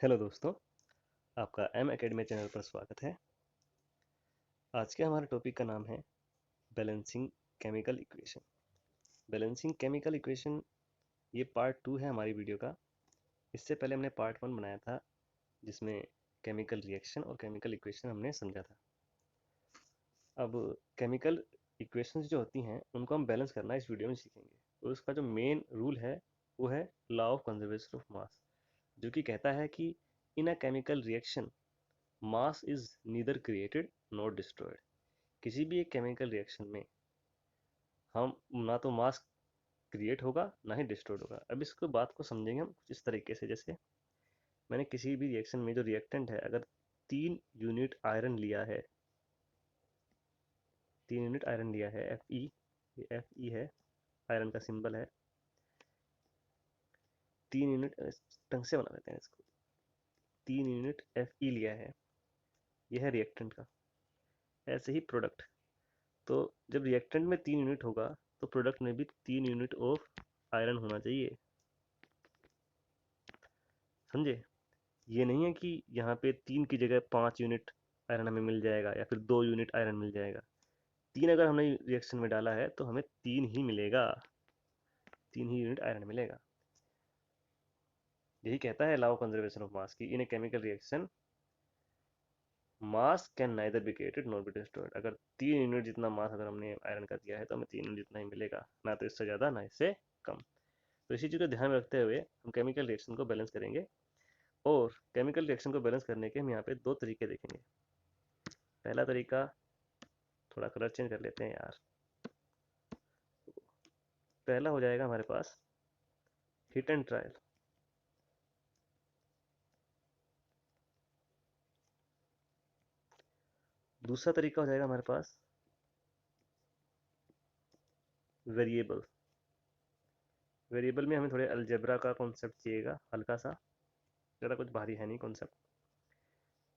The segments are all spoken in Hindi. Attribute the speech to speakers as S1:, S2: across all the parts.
S1: हेलो दोस्तों, आपका एम एकेडमी चैनल पर स्वागत है। आज के हमारे टॉपिक का नाम है balancing chemical equation. Balancing chemical equation ये पार्ट 2 है हमारी वीडियो का। इससे पहले हमने पार्ट 1 बनाया था जिसमें केमिकल रिएक्शन और केमिकल इक्वेशन हमने समझा था। अब केमिकल इक्वेशंस जो होती हैं उनको हम बैलेंस करना इस वीडियो में सीखेंगे। और उसका जो मेन रूल है वो है law of conservation of mass, जो कि कहता है कि in a chemical reaction mass is neither created nor destroyed. किसी भी एक केमिकल रिएक्शन में हम ना तो मास क्रिएट होगा ना ही डिस्ट्रॉयड होगा। अब इसको बात को समझेंगे हम कुछ इस तरीके से, जैसे मैंने किसी भी रिएक्शन में जो रिएक्टेंट है अगर 3 यूनिट आयरन लिया है, 3 यूनिट आयरन लिया है Fe, ये Fe है, आयरन का सिंबल है। 3 यूनिट ढंग से बना देते हैं इसको, 3 यूनिट Fe लिया है, यह है रिएक्टेंट का। ऐसे ही प्रोडक्ट, तो जब रिएक्टेंट में 3 यूनिट होगा तो प्रोडक्ट में भी 3 यूनिट ऑफ आयरन होना चाहिए। समझे? ये नहीं है कि यहाँ पे 3 की जगह 5 यूनिट आयरन हमें मिल जाएगा या फिर 2 यूनिट आयरन मिल जाएगा। 3 अगर हमने रिएक्शन में डाला है तो हमें 3 ही मिलेगा, 3 ही यूनिट आयरन मिलेगा। यही कहता है law of conservation of mass की in a chemical reaction mass can neither be created nor be destroyed. अगर 3 यूनिट जितना मास अगर हमने आयरन का दिया है तो हमें 3 यूनिट जितना ही मिलेगा, ना तो इससे ज़्यादा ना इससे कम। तो इसी चीज़ को ध्यान में रखते हुए हम केमिकल रिएक्शन को बैलेंस करेंगे। और केमिकल रिएक्शन को बैलेंस करने के हम यहाँ पे 2 तरीके देखेंगे। पहला तरीका, थोड़ा कलर चेंज कर लेते हैं यार। पहला हो जाएगा हमारे पास हिट एंड ट्रायल। दूसरा तरीका हो जाएगा हमारे पास वेरिएबल। वेरिएबल में हमें थोड़े अलजेब्रा का कॉन्सेप्ट चाहिएगा, हल्का सा, ज़्यादा कुछ भारी है नहीं कॉन्सेप्ट।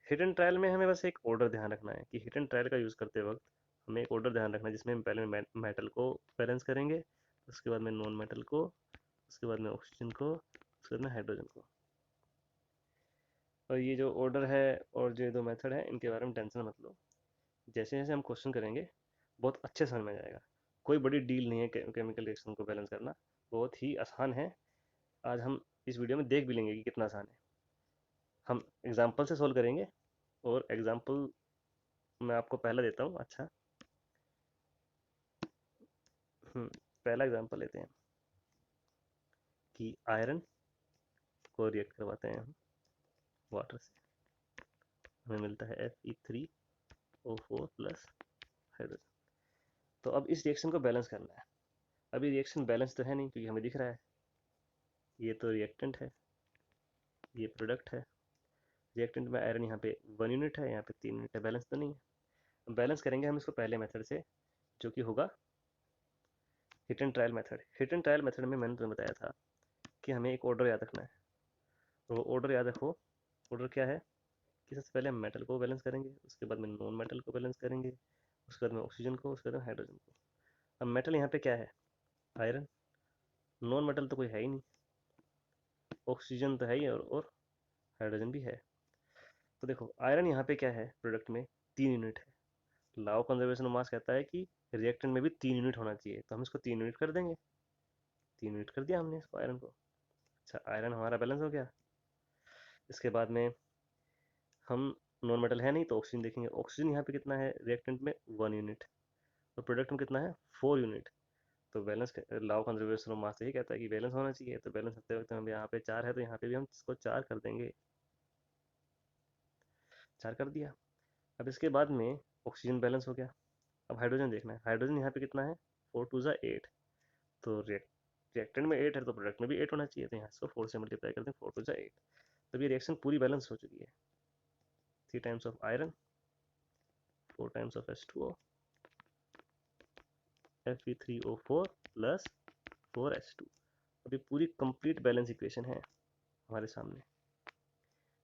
S1: हिट एंड ट्रायल में हमें बस एक ऑर्डर ध्यान रखना है कि हिट एंड ट्रायल का यूज़ करते वक्त हमें एक ऑर्डर ध्यान रखना है जिसमें हम पहले मेटल को बैलेंस करेंगे, उसके बाद में नॉन मेटल को, उसके बाद में ऑक्सीजन को, उसके बाद में हाइड्रोजन को। और ये जो ऑर्डर है और जो 2 मेथड है इनके बारे में टेंशन मत लो। जैसे जैसे हम क्वेश्चन करेंगे बहुत अच्छे समझ में जाएगा। कोई बड़ी डील नहीं है केमिकल रिएक्शन को बैलेंस करना, बहुत ही आसान है। आज हम इस वीडियो में देख भी लेंगे कि कितना आसान है। हम एग्जाम्पल से सोल्व करेंगे। और एग्जाम्पल मैं आपको पहला देता हूँ। अच्छा, पहला एग्जाम्पल लेते हैं कि आयरन को रिएक्ट करवाते हैं हम वाटर से, हमें मिलता है Fe3O4 प्लस हाइड्रोजन। तो अब इस रिएक्शन को बैलेंस करना है। अभी रिएक्शन बैलेंस तो है नहीं क्योंकि हमें दिख रहा है ये तो रिएक्टेंट है, ये प्रोडक्ट है। रिएक्टेंट में आयरन यहाँ पे 1 यूनिट है, यहाँ पे 3 यूनिट है, बैलेंस तो नहीं है। बैलेंस करेंगे हम इसको पहले मेथड से, जो कि होगा hit and trial method. Hit and trial method में मैंने तुम्हें बताया था कि हमें एक ऑर्डर याद रखना है। तो वो ऑर्डर याद रखो। ऑर्डर क्या है कि सबसे पहले हम मेटल को बैलेंस करेंगे, उसके बाद में नॉन मेटल को बैलेंस करेंगे, उसके बाद में ऑक्सीजन को, उसके बाद में हाइड्रोजन को। अब मेटल यहाँ पे क्या है? आयरन। नॉन मेटल तो कोई है ही नहीं, ऑक्सीजन तो है ही और हाइड्रोजन भी है। तो देखो आयरन यहाँ पे क्या है, प्रोडक्ट में 3 यूनिट है। लॉ ऑफ कंजर्वेशन ऑफ मास कहता है कि रिएक्टेंट में भी 3 यूनिट होना चाहिए, तो हम इसको 3 यूनिट कर देंगे। 3 यूनिट कर दिया हमने इसको, आयरन को। अच्छा, आयरन हमारा बैलेंस हो गया। इसके बाद में हम नॉन मेटल है नहीं तो ऑक्सीजन देखेंगे। ऑक्सीजन यहाँ पे कितना है रिएक्टेंट में? 1 यूनिट। और प्रोडक्ट में कितना है? 4 यूनिट। तो balance law of conservation of मास यही कहता है कि बैलेंस होना चाहिए। तो बैलेंस करते वक्त हम यहाँ पे 4 है तो यहाँ पे भी हम इसको 4 कर देंगे। 4 कर दिया। अब इसके बाद में ऑक्सीजन बैलेंस हो गया। अब हाइड्रोजन देखना है। हाइड्रोजन यहाँ पे कितना है? 4 2 8। तो रिएक्टेंट में 8 है तो प्रोडक्ट में भी 8 होना चाहिए, तो यहाँ इसको 4 से मल्टीप्लाई करते हैं, 4 2 8। तब ये रिएक्शन पूरी बैलेंस हो चुकी है। 3 times of iron, 4 times of H2O, Fe3O4 plus 4H2। अब ये पूरी कंप्लीट बैलेंस इक्वेशन है हमारे सामने,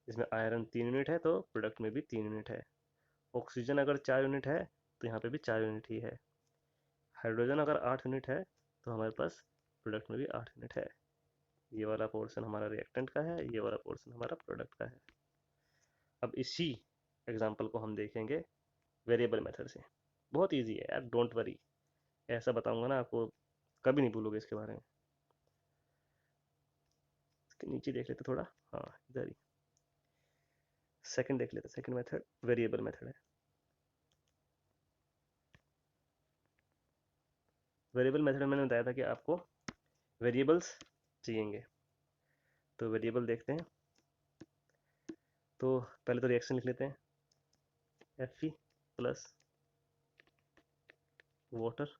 S1: जिसमें आयरन 3 यूनिट है तो प्रोडक्ट में भी 3 यूनिट है। ऑक्सीजन अगर 4 यूनिट है तो यहाँ पे भी 4 यूनिट ही है। हाइड्रोजन अगर 8 यूनिट है तो हमारे पास प्रोडक्ट में भी 8 यूनिट है। ये वाला पोर्शन हमारा रिएक्टेंट का है, ये वाला पोर्शन हमारा प्रोडक्ट का है। अब इसी एग्जांपल को हम देखेंगे वेरिएबल मेथड से। बहुत इजी है यार, डोंट वरी। ऐसा बताऊंगा ना आपको, कभी नहीं भूलोगे इसके बारे में। इसके नीचे देख लेते थोड़ा, हाँ इधर ही सेकंड देख लेते। सेकंड मेथड वेरिएबल मेथड है। वेरिएबल मेथड में मैंने बताया था कि आपको वेरिएबल्स चाहिएंगे। तो वेरिएबल देखते हैं। तो पहले तो रिएक्शन लिख लेते हैं, Fe plus water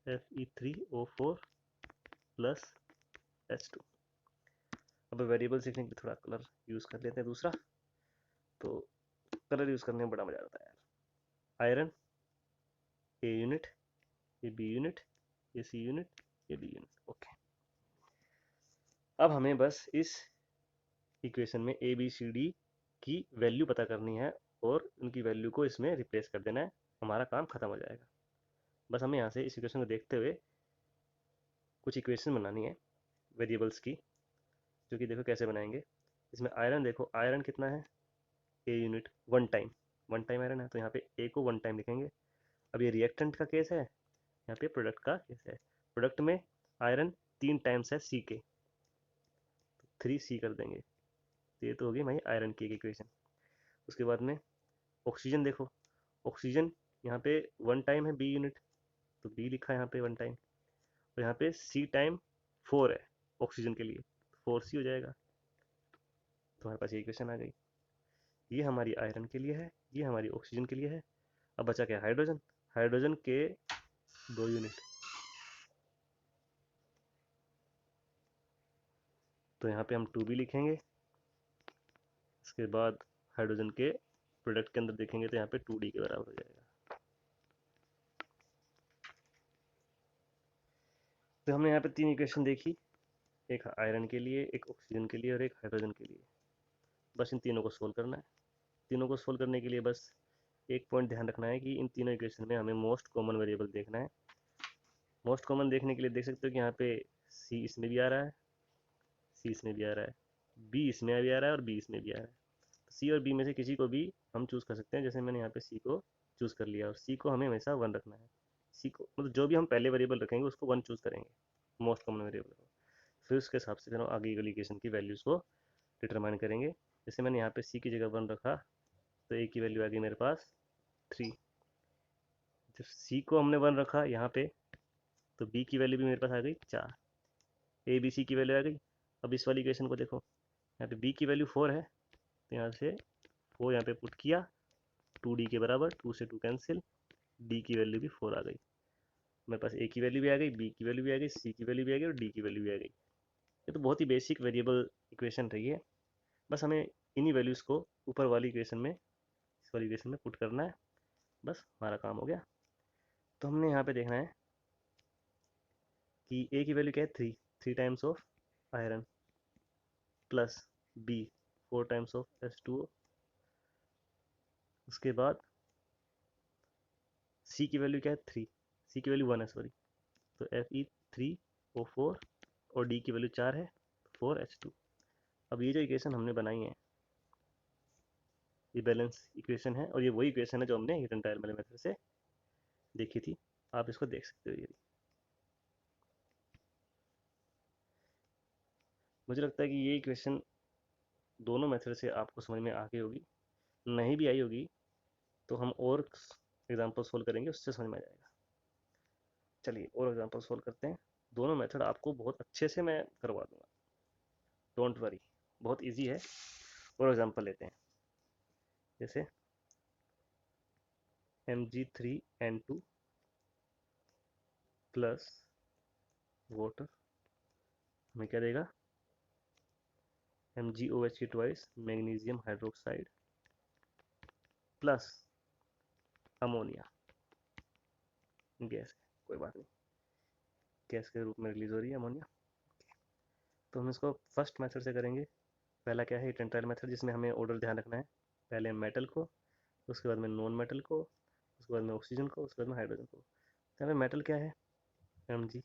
S1: Fe3O4 plus H2। अब वेरिएबल सीखने के लिए थोड़ा कलर यूज़ कर लेते हैं दूसरा। तो कलर यूज़ करने में बड़ा मज़ा आता है यार। आयरन A यूनिट, ये B यूनिट, ये C यूनिट, ये D यूनिट। ओके, अब हमें बस इस इक्वेशन में ABCD की वैल्यू पता करनी है और उनकी वैल्यू को इसमें रिप्लेस कर देना है, हमारा काम खत्म हो जाएगा। बस हमें यहाँ से इस इक्वेशन को देखते हुए कुछ इक्वेशन बनानी है वेरिएबल्स की, जो कि देखो कैसे बनाएंगे। इसमें आयरन देखो, आयरन कितना है, A unit, one time iron है, तो यहाँ पे A को वन टाइम लिखेंगे। अब ये रिएक्टेंट का केस है, यहाँ पे प्रोडक्ट का केस है। प्रोडक्ट में आयरन 3 टाइम्स है C के, तो 3C कर देंगे। तो ये तो होगी हमारी आयरन की एक इक्वेशन। उसके बाद में ऑक्सीजन देखो, ऑक्सीजन यहाँ पे वन टाइम है B यूनिट, तो B लिखा है यहाँ पे वन टाइम, और यहाँ पे C टाइम 4 है ऑक्सीजन के लिए, 4C हो जाएगा। तो हमारे पास ये इक्वेशन आ गई। ये हमारी आयरन के लिए है, ये हमारी ऑक्सीजन के लिए है। अब बचा क्या, हाइड्रोजन। हाइड्रोजन के 2 यूनिट, तो यहाँ पे हम 2B लिखेंगे। इसके बाद हाइड्रोजन के प्रोडक्ट के अंदर देखेंगे तो यहाँ पे 2D के बराबर हो जाएगा। तो हमने यहाँ पे 3 इक्वेशन देखी, एक आयरन के लिए, एक ऑक्सीजन के लिए और एक हाइड्रोजन के लिए। बस इन तीनों को सोल्व करना है। तीनों को सोल्व करने के लिए बस एक पॉइंट ध्यान रखना है कि इन तीनों इक्वेशन में हमें मोस्ट कॉमन वेरिएबल देखना है। मोस्ट कॉमन देखने के लिए देख सकते हो कि यहाँ पे C इसमें भी आ रहा है, C इसमें भी आ रहा है, B इसमें भी आ रहा है और B इसमें भी आ रहा है। तो C और B में से किसी को भी हम चूज़ कर सकते हैं। जैसे मैंने यहाँ पे C को चूज़ कर लिया, और C को हमें हमेशा 1 रखना है। C को मतलब जो भी हम पहले वेरिएबल रखेंगे उसको 1 चूज़ करेंगे, मोस्ट कॉमन वेरिएबल को। फिर उसके हिसाब से फिर हम आगे की इक्वेशन की वैल्यूज़ को डिटरमाइन करेंगे। जैसे मैंने यहाँ पे C की जगह 1 रखा, तो A की वैल्यू आ गई मेरे पास 3। जब C को हमने 1 रखा यहाँ पे, तो B की वैल्यू भी मेरे पास आ गई 4। A B C की वैल्यू आ गई। अब इस वाली इक्वेशन को देखो, यहाँ पे B की वैल्यू 4 है, तो यहाँ से 4 यहाँ पे पुट किया, 2D के बराबर, 2 से 2 कैंसिल, D की वैल्यू भी 4 आ गई। मेरे पास A की वैल्यू भी आ गई, B की वैल्यू भी आ गई, C की वैल्यू भी आ गई और D की वैल्यू भी आ गई। ये तो बहुत ही बेसिक वेरिएबल इक्वेशन रही है। बस हमें इन्हीं वैल्यूज़ को ऊपर वाली इक्वेशन में, इस वाली इक्वेशन में पुट करना है, बस हमारा काम हो गया। तो हमने यहाँ पे देखना है कि A की वैल्यू क्या है, 3 times of iron, plus B 4 times of H2O। उसके बाद C की वैल्यू क्या है, 3, C की वैल्यू 1 है सॉरी, तो Fe3O4, और D की वैल्यू 4 है, 4H2। अब ये जो इक्वेशन हमने बनाई है, ये बैलेंस इक्वेशन है, और ये वही इक्वेशन है जो हमने हिट एंड ट्रायल वाले मेथड से देखी थी। आप इसको देख सकते हो। ये मुझे लगता है कि ये इक्वेशन दोनों मेथड से आपको समझ में आ गई होगी। नहीं भी आई होगी तो हम और एग्जांपल सोल्व करेंगे, उससे समझ में आ जाएगा। चलिए और एग्जांपल सोल्व करते हैं। दोनों मेथड आपको बहुत अच्छे से मैं करवा दूंगा, डोंट वरी, बहुत इजी है। और एग्जांपल लेते हैं, जैसे Mg3N2 प्लस वाटर हमें क्या देगा, MgOH की twice magnesium hydroxide plus ammonia. Gas है, कोई बात नहीं, गैस के रूप में रिलीज हो रही है अमोनिया। तो हम इसको फर्स्ट मेथड से करेंगे। पहला क्या है, हिट एंड ट्रायल मेथड, जिसमें हमें ऑर्डर ध्यान रखना है। पहले मेटल को, उसके बाद में नॉन मेटल को, उसके बाद में ऑक्सीजन को, उसके बाद में हाइड्रोजन को। तो यहाँ पे मेटल क्या है, Mg।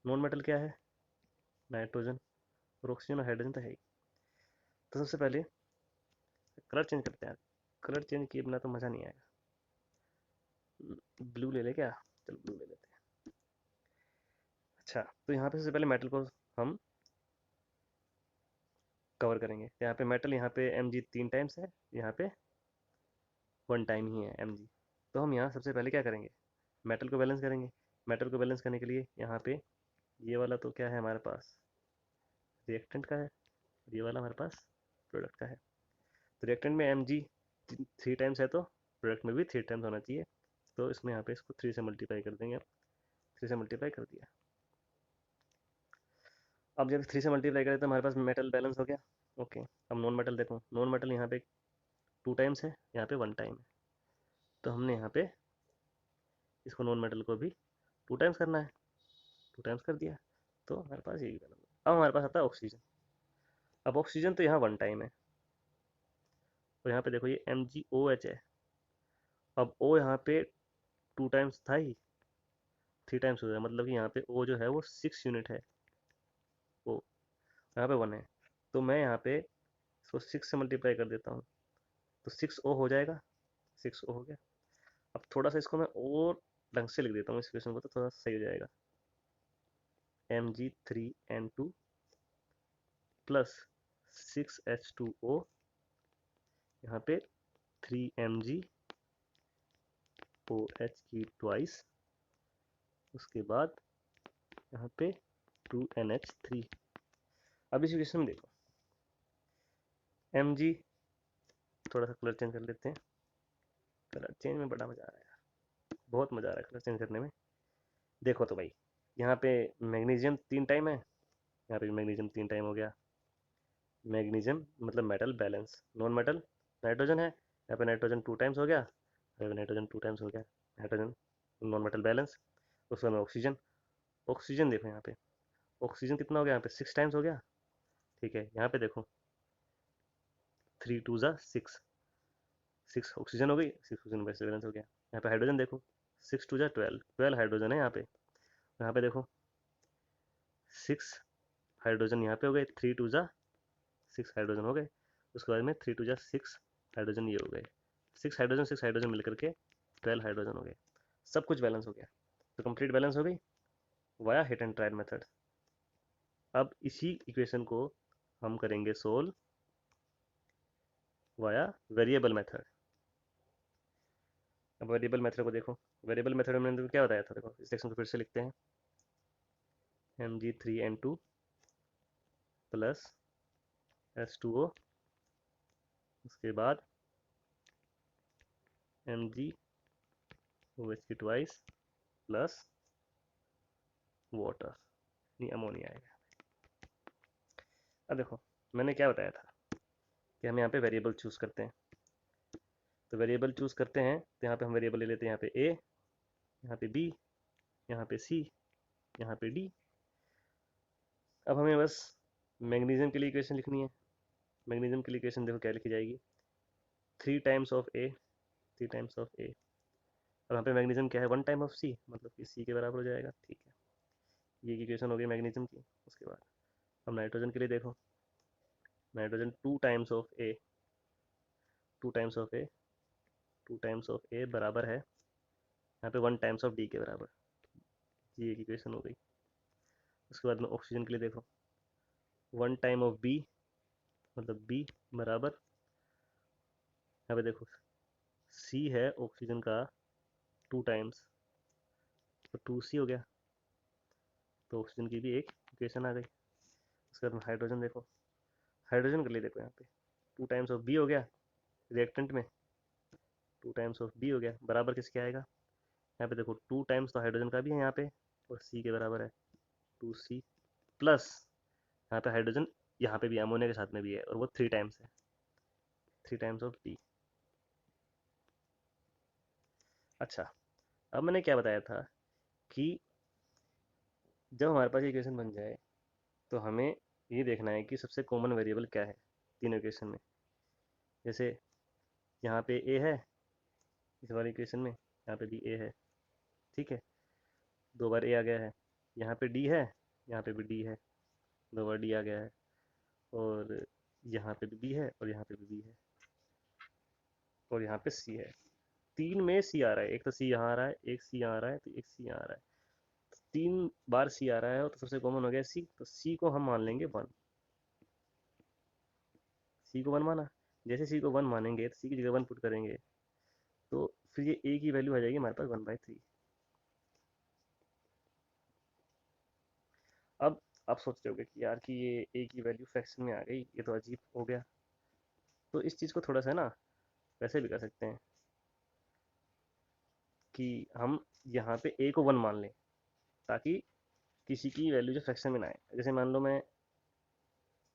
S1: नॉन मेटल क्या है, नाइट्रोजन और ऑक्सीजन और हाइड्रोजन तो है ही। तो सबसे पहले कलर चेंज करते हैं। कलर चेंज किए बिना तो मज़ा नहीं आएगा। ब्लू ले ले क्या? चलो ब्लू ले लेते हैं। अच्छा, तो यहाँ पे सबसे पहले मेटल को हम कवर करेंगे। यहाँ पे मेटल, यहाँ पे Mg 3 टाइम्स है, यहाँ पे 1 टाइम ही है Mg। तो हम यहाँ सबसे पहले क्या करेंगे, मेटल को बैलेंस करेंगे। मेटल को बैलेंस करने के लिए यहाँ पे ये वाला तो क्या है हमारे पास, रिएक्टेंट का है, ये वाला हमारे पास प्रोडक्ट का है। तो रिएक्टेंट में Mg 3 टाइम्स है, तो प्रोडक्ट में भी 3 टाइम्स होना चाहिए। तो इसमें यहाँ पे इसको 3 से मल्टीप्लाई कर देंगे। 3 से मल्टीप्लाई कर दिया। अब जब 3 से मल्टीप्लाई करें तो हमारे पास मेटल बैलेंस हो गया। ओके, अब नॉन मेटल देखो। नॉन मेटल यहाँ पे 2 टाइम्स है, यहाँ पे 1 टाइम है। तो हमने यहाँ पे इसको नॉन मेटल को भी 2 टाइम्स करना है। 2 टाइम्स कर दिया, तो हमारे पास यही बैलेंस। अब हमारे पास आता है ऑक्सीजन। अब ऑक्सीजन तो यहाँ 1 टाइम है, और यहाँ पे देखो ये MgOH है। अब O यहाँ पे 2 टाइम्स था ही, 3 टाइम्स हो गया, मतलब कि यहाँ पे O जो है वो 6 यूनिट है। O यहाँ पे 1 है, तो मैं यहाँ पे इसको 6 से मल्टीप्लाई कर देता हूँ, तो 6O हो जाएगा। 6O हो गया। अब थोड़ा सा इसको मैं और ढंग से लिख देता हूँ इस इक्वेशन को, तो थोड़ा सही हो जाएगा। Mg3N2 प्लस 6H2O, यहाँ पे 3MgOH की ट्वाइस, उसके बाद यहाँ पे 2NH3। अब इस इक्वेशन में देखो, Mg, थोड़ा सा कलर चेंज कर लेते हैं। कलर चेंज में बड़ा मज़ा आ रहा है, बहुत मज़ा आ रहा है कलर चेंज करने में। देखो तो भाई, यहाँ पे मैग्नीशियम 3 टाइम है, यहाँ पे मैग्नीशियम 3 टाइम हो गया। मैग्नीशियम मतलब metal balance. Non metal nitrogen है, यहाँ पे नाइट्रोजन 2 टाइम्स हो गया, यहाँ पे नाइट्रोजन 2 टाइम्स हो गया। Nitrogen non metal balance. उसके बाद ऑक्सीजन। ऑक्सीजन देखो यहाँ पे, ऑक्सीजन कितना हो गया, यहाँ पे 6 टाइम्स हो गया। ठीक है, यहाँ पे देखो 3 2 ज़ा 6, 6 ऑक्सीजन हो गई, 6 ऑक्सीजन वैसे बैलेंस हो गया। यहाँ पे हाइड्रोजन देखो, 6 2 ज़ा 12, 12 हाइड्रोजन है यहाँ पे। यहाँ पे देखो 6 हाइड्रोजन यहाँ पे हो गए, 3 2 ज़ा 6 हाइड्रोजन हो गए। उसके बाद में 3 2 ज़ा 6 हाइड्रोजन ये हो गए। 6 हाइड्रोजन मिलकर के 12 हाइड्रोजन हो गए। सब कुछ बैलेंस हो गया, तो कंप्लीट बैलेंस हो गई via hit and trial method. अब इसी इक्वेशन को हम करेंगे सोल्व वाया वेरिएबल मेथड। अब वेरिएबल मेथड को देखो, वेरिएबल मेथड में मैंने क्या बताया था, देखो इस सेक्शन को फिर से लिखते हैं। Mg3N2 प्लस H2O, उसके बाद MgOH की ट्वाइस प्लस वाटर, नहीं अमोनिया आएगा। अब देखो मैंने क्या बताया था कि हम यहाँ पे वेरिएबल चूज़ करते हैं। तो वेरिएबल चूज़ करते हैं, तो यहाँ पे हम वेरिएबल ले लेते हैं, यहाँ पे A, यहाँ पे B, यहाँ पे C, यहाँ पे D। अब हमें बस मैग्नीशियम के लिए इक्वेशन लिखनी है। मैग्नीशियम के लिए इक्वेशन देखो क्या लिखी जाएगी, 3 times of A, 3 times of A। और यहाँ पे मैग्नीशियम क्या है, 1 टाइम ऑफ C, मतलब कि C के बराबर हो जाएगा। ठीक है, ये इक्वेशन हो गई मैग्नीशियम की। उसके बाद अब नाइट्रोजन के लिए देखो, nitrogen 2 times of A, 2 times of A, 2 times of A बराबर है यहाँ पे 1 टाइम्स ऑफ D के बराबर। ये एक इक्वेशन हो गई। उसके बाद में ऑक्सीजन के लिए देखो, 1 टाइम ऑफ B, मतलब B बराबर, यहाँ पे देखो C है ऑक्सीजन का 2 टाइम्स, तो 2C हो गया। तो ऑक्सीजन की भी एक इक्वेशन आ गई। उसके बाद में हाइड्रोजन देखो, हाइड्रोजन के लिए देखो यहाँ पे 2 टाइम्स ऑफ B हो गया, रिएक्टेंट में 2 टाइम्स ऑफ B हो गया, बराबर किसके आएगा, यहाँ पे देखो 2 टाइम्स तो हाइड्रोजन का भी है यहाँ पे, और C के बराबर है 2C प्लस, यहाँ पे हाइड्रोजन यहाँ पे भी अमोनिया के साथ में भी है, और वो 3 टाइम्स है, 3 टाइम्स ऑफ D। अच्छा, अब मैंने क्या बताया था कि जब हमारे पास इक्वेशन बन जाए तो हमें ये देखना है कि सबसे कॉमन वेरिएबल क्या है तीनों इक्वेशन में। जैसे यहाँ पे A है इस वाली इक्वेशन में, यहाँ पे भी A है। ठीक है, 2 बार A आ गया है। यहाँ पे D है, यहाँ पे भी D है। दो बार डी आ गया है, और यहाँ पे भी बी है, और यहाँ पे भी बी है, और यहाँ पे सी है। तीन में सी आ रहा है, एक तो सी यहाँ आ रहा है, एक सी यहाँ आ रहा है, तो एक सी यहाँ आ रहा है। तो 3 बार सी आ रहा है, तो सबसे कॉमन हो गया सी, तो सी को हम मान लेंगे 1। सी को 1 माना, जैसे सी को 1 मानेंगे तो सी की जगह 1 पुट करेंगे, तो फिर ये ए की वैल्यू आ जाएगी हमारे पास 1/3। अब आप सोच रहे होगे कि यार कि ये ए की वैल्यू फ्रैक्शन में आ गई, ये तो अजीब हो गया। तो इस चीज़ को थोड़ा सा ना वैसे भी कर सकते हैं कि हम यहाँ पे ए को 1 मान लें, ताकि किसी की वैल्यू जो फ्रैक्शन में ना आए। जैसे मान लो मैं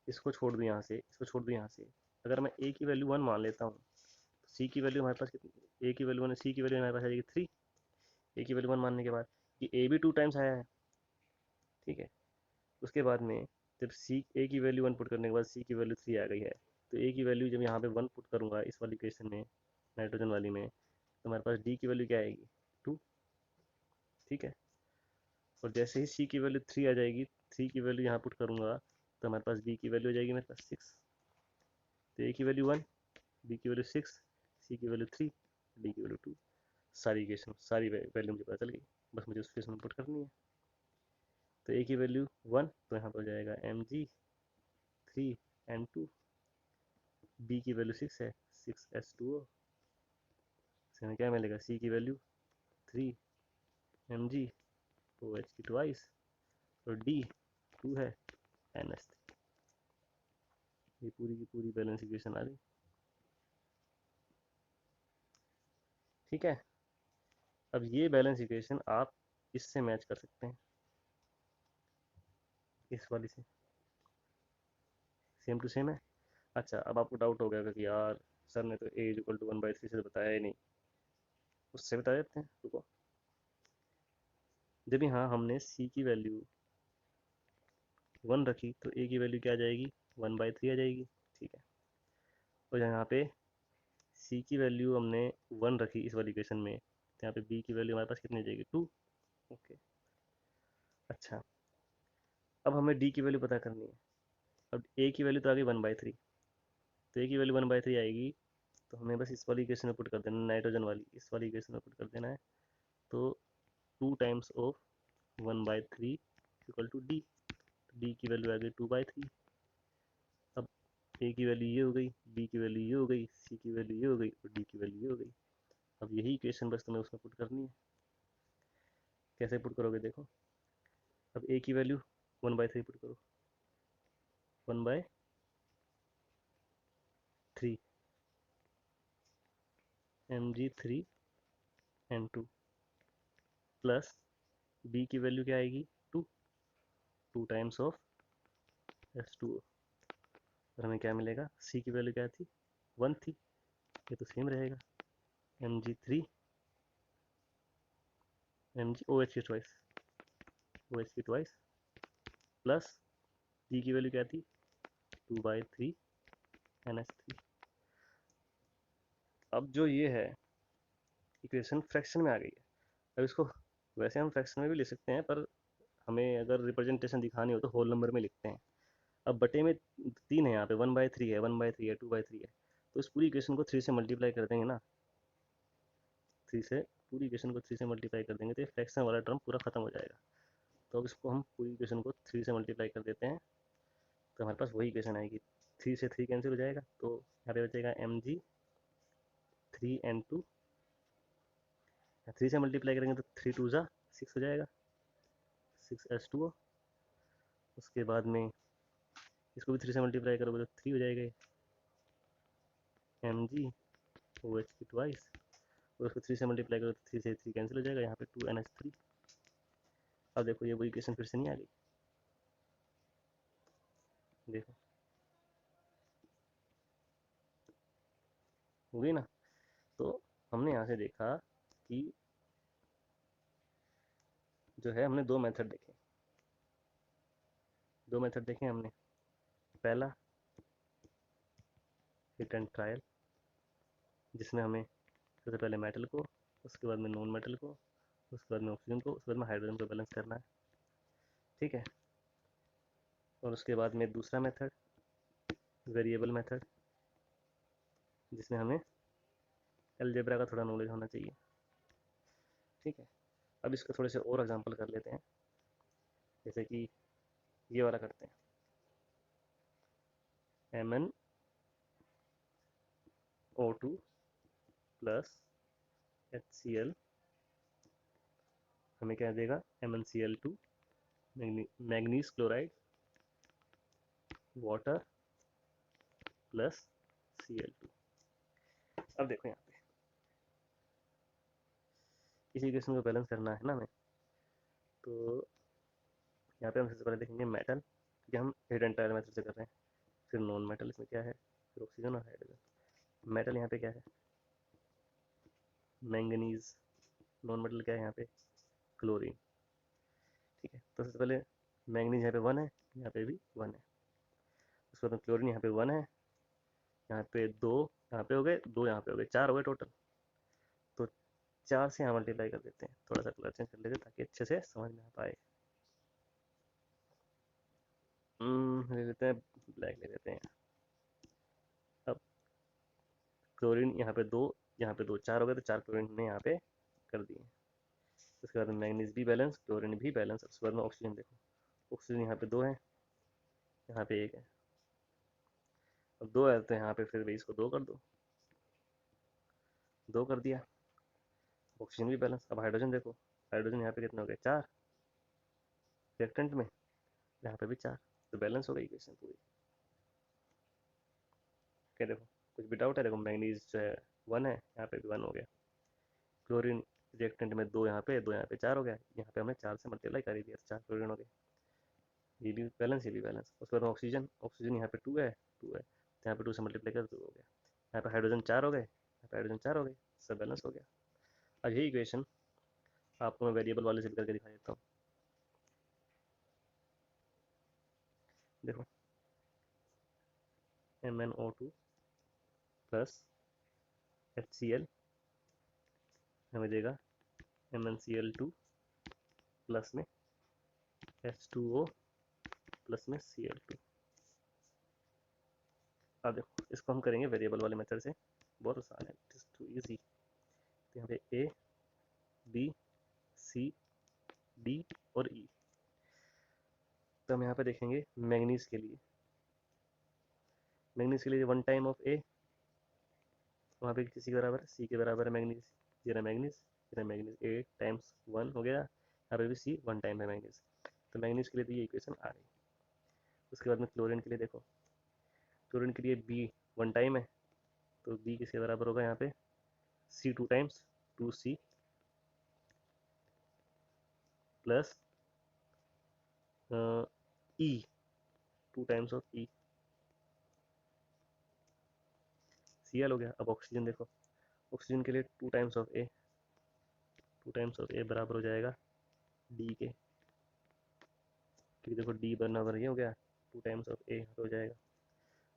S1: इसको छोड़ दूँ यहाँ से, इसको छोड़ दूँ यहाँ से, अगर मैं ए की वैल्यू 1 मान लेता हूँ, तो सी की वैल्यू हमारे पास कितनी, ए की वैल्यू 1, सी की वैल्यू हमारे पास आ जाएगी 3। ए की वैल्यू 1 मानने के बाद ये ए भी 2 टाइम्स आया है, ठीक है। उसके बाद में जब सी ए की वैल्यू 1 पुट करने के बाद सी की वैल्यू 3 आ गई है, तो ए की वैल्यू जब यहाँ पे 1 पुट करूँगा इस वाली इक्वेशन में, नाइट्रोजन वाली में, तो हमारे पास डी की वैल्यू क्या आएगी, 2, ठीक है। और जैसे ही सी की वैल्यू 3 आ जाएगी, 3 की वैल्यू यहाँ पुट करूँगा, तो हमारे पास बी की वैल्यू आ जाएगी मेरे पास 6। तो ए की वैल्यू 1, बी की वैल्यू 6, सी की वैल्यू 3, डी की वैल्यू 2। सारी इक्वेशन, सारी वैल्यू मुझे पता चल गई, बस मुझे उस इक्वेशन में पुट करनी है। तो ए की वैल्यू 1, तो यहाँ पर हो जाएगा Mg3N2। बी की वैल्यू 6 है, 6H2O। इससे हमें क्या मिलेगा, सी की वैल्यू 3 Mg OH की ट्वाइस, और डी 2 है NH3। ये पूरी की पूरी बैलेंस इक्वेशन आ गई, ठीक है। अब ये बैलेंस इक्वेशन आप इससे मैच कर सकते हैं, इस वाली से, सेम टू सेम है। अच्छा, अब आपको डाउट हो गया कि यार सर ने तो ए इज इक्वल टू 1/3 से बताया ही नहीं, उससे बता देते हैं, रुको। जब यहाँ हमने सी की वैल्यू 1 रखी, तो ए की वैल्यू क्या आ जाएगी, 1/3 आ जाएगी, ठीक है। और यहाँ पे सी की वैल्यू हमने 1 रखी इस वाली इक्वेशन में, तो यहाँ पे बी की वैल्यू हमारे पास कितनी आ जाएगी, 2, ओके। अच्छा, अब हमें डी की वैल्यू पता करनी है। अब ए की वैल्यू तो आ गई 1/3, तो ए की वैल्यू 1/3 आएगी, तो हमें बस इस वाली इक्वेशन में पुट कर देना, नाइट्रोजन वाली इस वाली इक्वेशन में पुट कर देना है। तो 2 times of 1/3 equal to D, D की वैल्यू आ गई 2/3। अब ए की वैल्यू ये हो गई, बी की वैल्यू ये हो गई, सी की वैल्यू ये हो गई, और डी की वैल्यू ये हो गई। अब यही इक्वेशन बस तुम्हें उसमें पुट करनी है। कैसे पुट करोगे, देखो। अब ए की वैल्यू 1/3 पुट करो, 1/3 Mg3N2 प्लस बी की वैल्यू क्या आएगी, 2, 2 टाइम्स ऑफ H2O। और हमें क्या मिलेगा, सी की वैल्यू क्या थी, 1 थी, ये तो सेम रहेगा, Mg3 MgOH की ट्वाइस, OH की ट्वाइस, प्लस बी की वैल्यू क्या थी, 2/3 NH3। अब जो ये है इक्वेशन फ्रैक्शन में आ गई है। अब इसको वैसे हम फ्रैक्शन में भी ले सकते हैं, पर हमें अगर रिप्रेजेंटेशन दिखानी हो तो होल नंबर में लिखते हैं। अब बटे में 3 है, यहाँ पे 1/3 है, 1/3 है, 2/3 है, तो इस पूरी इक्वेशन को 3 से मल्टीप्लाई कर देंगे ना, 3 से, पूरी इक्वेशन को 3 से मल्टीप्लाई कर देंगे तो ये फ्रैक्शन वाला टर्म पूरा खत्म हो जाएगा। तो अब इसको हम पूरी इक्वेशन को 3 से मल्टीप्लाई कर देते हैं, तो हमारे पास वही इक्वेशन आएगी। 3 से 3 कैंसिल हो जाएगा, तो यहाँ पे बचेगा Mg3N2। 3 से मल्टीप्लाई करेंगे तो 3 2 ज़ा 6 हो जाएगा, 6H2O। उसके बाद में इसको भी 3 से मल्टीप्लाई करोगे तो 3 हो जाएगा, MgOH की ट्वाइस, और उसको 3 से मल्टीप्लाई करो तो 3 से 3 कैंसिल हो जाएगा, यहाँ पे 2NH3। अब देखो ये वही इक्वेशन फिर से नहीं आ गई, देखो हो गई ना। तो हमने यहाँ से देखा कि जो है हमने दो मेथड देखे हमने। पहला हिट एंड ट्रायल, जिसमें हमें सबसे पहले मेटल को, उसके बाद में नॉन मेटल को, उसके बाद में ऑक्सीजन को, उसके बाद में हाइड्रोजन को बैलेंस करना है, ठीक है। और उसके बाद में दूसरा मेथड, वेरिएबल मेथड, जिसमें हमें अलजेब्रा का थोड़ा नॉलेज होना चाहिए। ठीक है, अब इसका थोड़े से और एग्जांपल कर लेते हैं, जैसे कि ये वाला करते हैं, MnO2 प्लस HCl हमें क्या देगा, MnCl2, manganese chloride, water plus Cl2। अब देखो यहाँ पे इस इक्वेशन को बैलेंस करना है ना हमें, तो यहाँ पे हम सबसे पहले देखेंगे मेटल, क्योंकि हम हेड एंड टायर मेथड से कर रहे हैं। फिर नॉन मेटल, इसमें क्या है, फिर ऑक्सीजन और हाइड्रोजन। मेटल यहाँ पे क्या है, मैंगनीज। नॉन मेटल क्या है यहाँ पे, क्लोरीन। ठीक है, तो सबसे पहले मैंगनीज यहाँ पे 1 है, यहाँ पे भी 1 है। उसके बाद क्लोरीन यहाँ पे 1 है, यहाँ पे 2, यहाँ पे हो गए 2, यहाँ पे हो गए 4 हो गए टोटल। तो 4 से यहाँ मल्टीप्लाई कर देते हैं, थोड़ा सा कलर चेंज कर लेते हैं ताकि अच्छे से समझ में आ पाए। ले लेते हैं ब्लैक, ले लेते हैं। अब क्लोरीन यहाँ पे 2, यहाँ पे 2, 4 हो गए, तो 4 क्लोरीन हमने यहाँ पे कर दिए। उसके बाद में मैग्नीज भी बैलेंस, क्लोरीन भी बैलेंस। उसके बाद में ऑक्सीजन देखो, ऑक्सीजन यहाँ पे 2 है, यहाँ पे 1 है। अब 2 है तो यहाँ पे फिर भी इसको 2 कर दो, 2 कर दिया, ऑक्सीजन भी बैलेंस। अब हाइड्रोजन देखो, हाइड्रोजन यहाँ पे कितने हो गए, 4 रिएक्टेंट में, यहाँ पे भी 4, तो बैलेंस हो गई इक्वेशन पूरी। क्या देखो, कुछ भी डाउट है, देखो मैग्नीज जो है 1 है, यहाँ पे भी 1 हो गया। क्लोरीन रिएक्टेंट में 2 यहाँ पे, 2 यहाँ पे, 4 हो गया। यहाँ पे हमने 4 से मल्टीप्लाई कर ही दिया, 4 क्लोरीन हो गए, ये भी बैलेंस, ये भी बैलेंस। उसके बाद ऑक्सीजन, ऑक्सीजन यहाँ पे 2 है, 2 है, तो यहाँ पे 2 से मल्टीप्लाई कर 2 हो गया। यहाँ पे हाइड्रोजन 4 हो गए, यहाँ पे हाइड्रोजन 4 हो गए, सब बैलेंस हो गया। अब यही इक्वेशन आपको मैं वेरिएबल वाले से भी करके दिखा देता हूँ। देखो MnO2 प्लस HCl हमें देगा MnCl2 प्लस में H2O प्लस में Cl2। अब देखो इसको हम करेंगे वेरिएबल वाले मेथड से, बहुत आसान है, इट इज टू इजी। तो यहाँ पे A, B, C, D और E। तो हम यहाँ पे देखेंगे मैग्नीज के लिए, मैग्नीज के लिए 1 टाइम ऑफ A, वहाँ पे किसी के बराबर, C के बराबर है मैग्नीज, ये रहा मैग्नीज, ये रहा मैग्नीज, A टाइम्स 1 हो गया, यहाँ पे भी C 1 टाइम है मैग्नीज। तो मैग्नीज के लिए तो ये इक्वेशन आ गई। उसके बाद में क्लोरीन के लिए देखो, क्लोरीन के लिए B 1 टाइम है, तो B किसके बराबर होगा यहाँ पे, C 2 times, 2C plus E 2 times of E, Cl हो गया। अब ऑक्सीजन देखो, ऑक्सीजन के लिए 2 times of A, 2 times of A बराबर हो जाएगा D के, क्योंकि देखो D बराबर ये हो गया 2 टाइम्स ऑफ A हो जाएगा।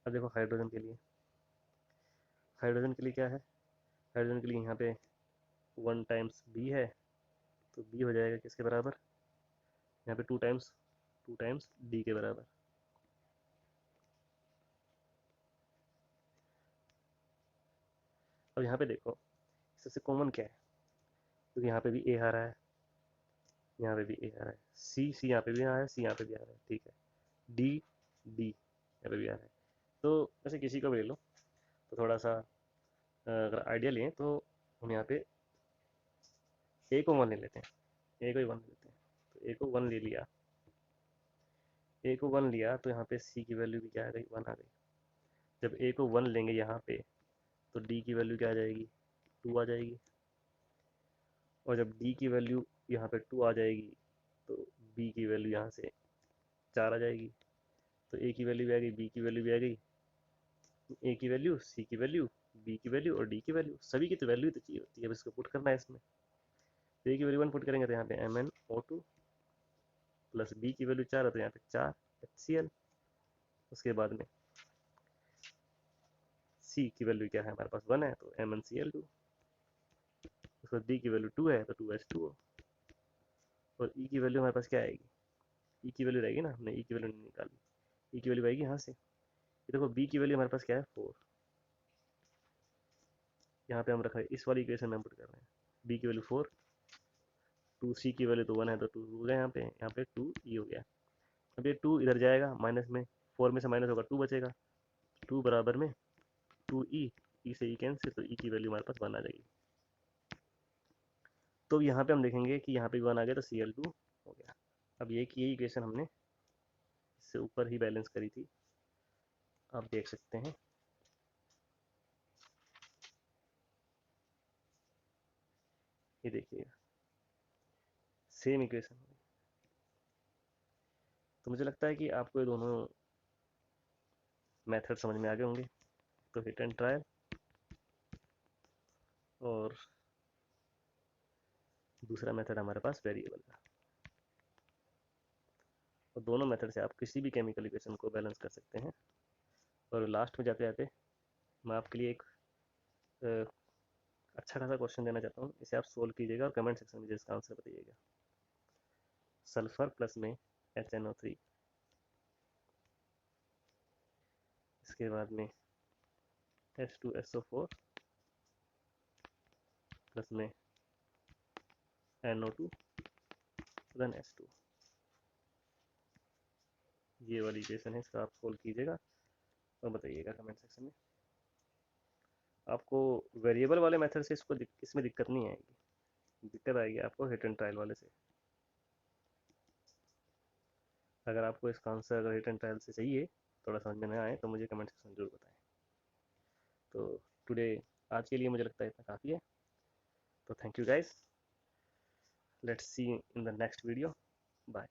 S1: अब देखो हाइड्रोजन के लिए, हाइड्रोजन के लिए क्या है, हाइड्रोजन के लिए यहाँ पे 1 टाइम्स B है, तो B हो जाएगा किसके बराबर, यहाँ पे 2 टाइम्स D के बराबर। अब यहाँ पे देखो सबसे कॉमन क्या है, क्योंकि यहाँ पे भी A आ रहा है, यहाँ पे भी A आ रहा है, C यहाँ पे भी आ रहा है, C यहाँ पे भी आ रहा है, ठीक है, D यहाँ पे भी आ रहा है। तो वैसे किसी को भी ले लो, तो थोड़ा सा अगर आइडिया लें तो हम यहाँ पे A को 1 ले लेते हैं, A को ही 1 ले लेते हैं। तो A को 1 ले लिया, A को 1 लिया, तो यहाँ पे C की वैल्यू भी क्या आ गई, 1 आ गई। जब A को 1 लेंगे यहाँ पे, तो D की वैल्यू क्या आ जाएगी, 2 आ जाएगी। और जब D की वैल्यू यहाँ पे 2 आ जाएगी, तो B की वैल्यू यहाँ से 4 आ जाएगी। तो A की वैल्यू भी आ गई, B की वैल्यू भी आ गई, A की वैल्यू, C की वैल्यू, B की वैल्यू और D की वैल्यू, सभी की तो वैल्यू तो चाहिए होती है। अब इसको पुट करना है इसमें, तो A की वैल्यू 1 पुट करेंगे, तो यहाँ पे MnO2 प्लस B की वैल्यू 4 है, तो यहाँ पे 4 HCl। उसके बाद में C की वैल्यू क्या है हमारे पास, 1 है, तो MnCl2। उसके बाद D की वैल्यू 2 है, तो 2H2O। और E की वैल्यू हमारे पास क्या आएगी, E की वैल्यू रहेगी ना, हमने E की वैल्यू नहीं निकाली, ई की वैल्यू आएगी यहाँ से। ये देखो बी की वैल्यू हमारे पास क्या है 4, यहाँ पे हम रख रहे हैं इस वाली इक्वेशन में हम पुट कर रहे हैं बी की वैल्यू 4, 2c की वैल्यू तो 1 है तो 2 हो गया, यहाँ पे 2e हो गया। अब ये 2 इधर जाएगा माइनस में, 4 में से माइनस होगा 2 बचेगा, 2 बराबर में 2e, ई से ई कैंसिल, तो ई की वैल्यू हमारे पास 1 आ जाएगी। तो यहाँ पे हम देखेंगे कि यहाँ पे 1 आ गया तो Cl2 हो गया। अब ये कि ये इक्वेशन हमने इससे ऊपर ही बैलेंस करी थी, आप देख सकते हैं। ये देखिए सेम इक्वेशन। तो मुझे लगता है कि आपको ये दोनों मेथड समझ में आ गए होंगे। तो हिट एंड ट्रायल और दूसरा मेथड हमारे पास वेरिएबल का, और दोनों मेथड से आप किसी भी केमिकल इक्वेशन को बैलेंस कर सकते हैं। और लास्ट में जाते जाते मैं आपके लिए एक अच्छा खासा क्वेश्चन देना चाहता हूँ, इसे आप सोल्व कीजिएगा और कमेंट सेक्शन में इसका आंसर बताइएगा। सल्फर प्लस में HNO3, इसके बाद में H2SO4 प्लस में NO2 देन H2, ये वाली इक्वेशन है, इसका आप सोल्व कीजिएगा और बताइएगा कमेंट सेक्शन में। आपको वेरिएबल वाले मेथड से इसमें दिक्कत नहीं आएगी, दिक्कत आएगी आपको हिट एंड ट्रायल वाले से। अगर आपको इसका आंसर अगर हिट एंड ट्रायल से चाहिए, थोड़ा समझ में ना आए तो मुझे कमेंट सेक्शन जरूर बताएं। तो टुडे, आज के लिए मुझे लगता है इतना काफ़ी है। तो thank you guys, let's see in the next video, bye.